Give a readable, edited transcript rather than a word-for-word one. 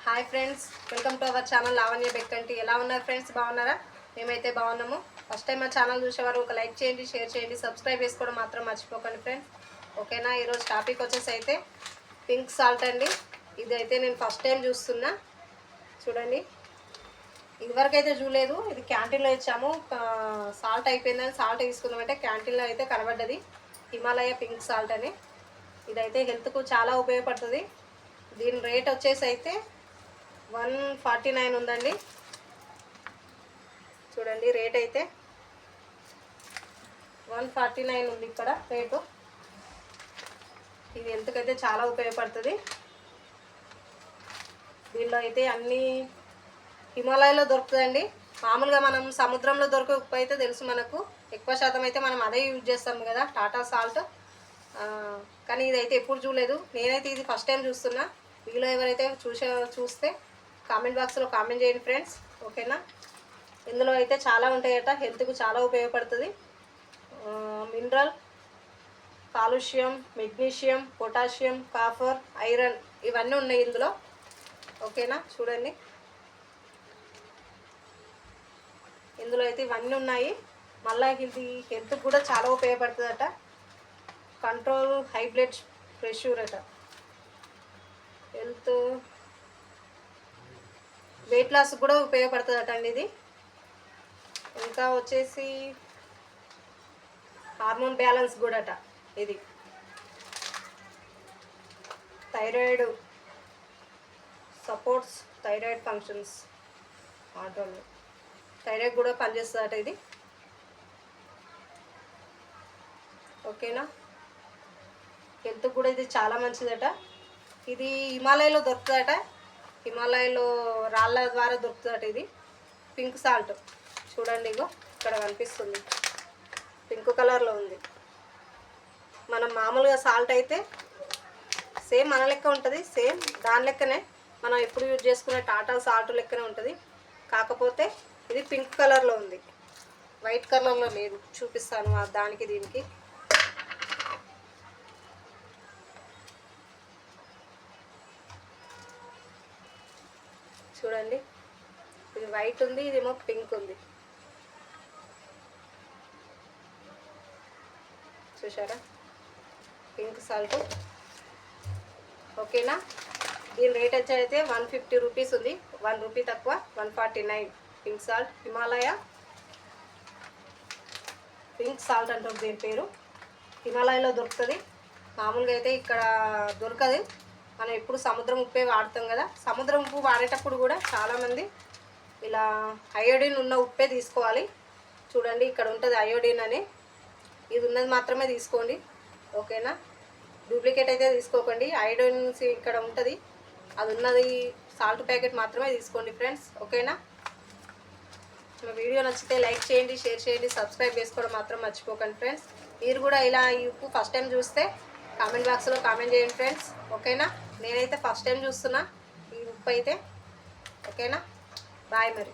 Hi friends, welcome to our channel Lavanya Bekkanti. ఎలా ఉన్నారు friends? బాగున్నారా? మేమైతే బాగున్నాము. ఫస్ట్ టైం మా ఛానల్ చూసేవారు ఒక లైక్ చేయండి, షేర్ చేయండి, సబ్స్క్రైబ్ చేసుకోవడం మాత్రం మర్చిపోకండి ఫ్రెండ్స్. ఓకేనా? ఈరోజు టాపిక్ వచ్చేసి అయితే పింక్ సాల్ట్ అండి. ఇదైతే నేను ఫస్ట్ టైం చూస్తున్నా. చూడండి, ఇదివరకు అయితే చూడలేదు. ఇది క్యాంటీన్లో ఇచ్చాము. సాల్ట్ అయిపోయిందని సాల్ట్ తీసుకుందామంటే క్యాంటీన్లో అయితే కనబడ్డది హిమాలయ పింక్ సాల్ట్ అని. ఇదైతే హెల్త్కు చాలా ఉపయోగపడుతుంది. దీని రేట్ వచ్చేసి అయితే 149 ఉందండి. చూడండి, రేట్ అయితే 149 ఉంది ఇక్కడ రేటు. ఇది ఎంతకైతే చాలా ఉపయోగపడుతుంది. దీనిలో అయితే అన్నీ హిమాలయలో దొరుకుతుందండి. మామూలుగా మనం సముద్రంలో దొరికే ఉప్పు అయితే తెలుసు మనకు, ఎక్కువ శాతం అయితే మనం అదే యూజ్ చేస్తాం కదా, టాటా సాల్ట్. కానీ ఇదైతే ఎప్పుడు చూడలేదు. నేనైతే ఇది ఫస్ట్ టైం చూస్తున్నా. మీలో ఎవరైతే చూస్తే కామెంట్ బాక్స్లో కామెంట్ చేయండి ఫ్రెండ్స్. ఓకేనా? ఇందులో అయితే చాలా ఉంటాయట, హెల్త్కు చాలా ఉపయోగపడుతుంది. Mineral, calcium, magnesium, potassium, copper, iron ఇవన్నీ ఉన్నాయి ఇందులో. ఓకేనా? చూడండి, ఇందులో అయితే ఇవన్నీ ఉన్నాయి. మళ్ళీ ఇది హెల్త్కి కూడా చాలా ఉపయోగపడుతుందట. కంట్రోల్ హై బ్లడ్ ప్రెషర్ అట, హెల్త్ వెయిట్ లాస్ కూడా ఉపయోగపడుతుందట అండి ఇది. ఇంకా వచ్చేసి హార్మోన్ బ్యాలెన్స్ కూడా అట ఇది. థైరాయిడ్ సపోర్ట్స్ థైరాయిడ్ ఫంక్షన్స్, ఆటోలో థైరాయిడ్ కూడా పనిచేస్తుందట ఇది. ఓకేనా? హెల్త్ కూడా ఇది చాలా మంచిదట. ఇది హిమాలయలో దొరుకుతుందట. హిమాలయలో రాళ్ళ ద్వారా దొరుకుతుందట ఇది పింక్ సాల్ట్. చూడండి, ఇగో ఇక్కడ కనిపిస్తుంది, పింక్ కలర్లో ఉంది. మనం మామూలుగా సాల్ట్ అయితే సేమ్ మన లెక్క ఉంటుంది, సేమ్ దాని లెక్కనే మనం ఎప్పుడు యూజ్ చేసుకునే టాటా సాల్ట్ లెక్కనే ఉంటుంది. కాకపోతే ఇది పింక్ కలర్లో ఉంది, వైట్ కలర్లో లేదు. చూపిస్తాను దానికి దీనికి. చూడండి, ఇది వైట్ ఉంది, ఇదేమో పింక్ ఉంది. చూసారా? Pink salt. ఓకేనా? దీని రేట్ వచ్చి అయితే 150 రూపీస్ ఉంది. 1 రూపీ తక్కువ, 149. Pink salt, Himalaya pink salt అంటారు దీని పేరు. హిమాలయలో దొరుకుతుంది. మామూలుగా అయితే ఇక్కడ దొరకదు. మనం ఎప్పుడు సముద్రం ఉప్పే వాడతాం కదా. సముద్రం ఉప్పు వాడేటప్పుడు కూడా చాలామంది ఇలా అయోడిన్ ఉన్న ఉప్పే తీసుకోవాలి. చూడండి, ఇక్కడ ఉంటుంది అయోడిన్ అని. ఇది ఉన్నది మాత్రమే తీసుకోండి. ఓకేనా? డూప్లికేట్ అయితే తీసుకోకండి. అయోడిన్ ఇక్కడ ఉంటుంది, అది ఉన్నది సాల్ట్ ప్యాకెట్ మాత్రమే తీసుకోండి ఫ్రెండ్స్. ఓకేనా? మా వీడియో నచ్చితే లైక్ చేయండి, షేర్ చేయండి, సబ్స్క్రైబ్ చేసుకోవడం మాత్రం మర్చిపోకండి ఫ్రెండ్స్. మీరు కూడా ఇలా ఈ ఉప్పు ఫస్ట్ టైం చూస్తే కామెంట్ బాక్స్లో కామెంట్ చేయండి ఫ్రెండ్స్. ఓకేనా? నేనైతే ఫస్ట్ టైం చూస్తున్నా ఈ ఉప్పు అయితే. ఓకేనా? బాయ్ మరి.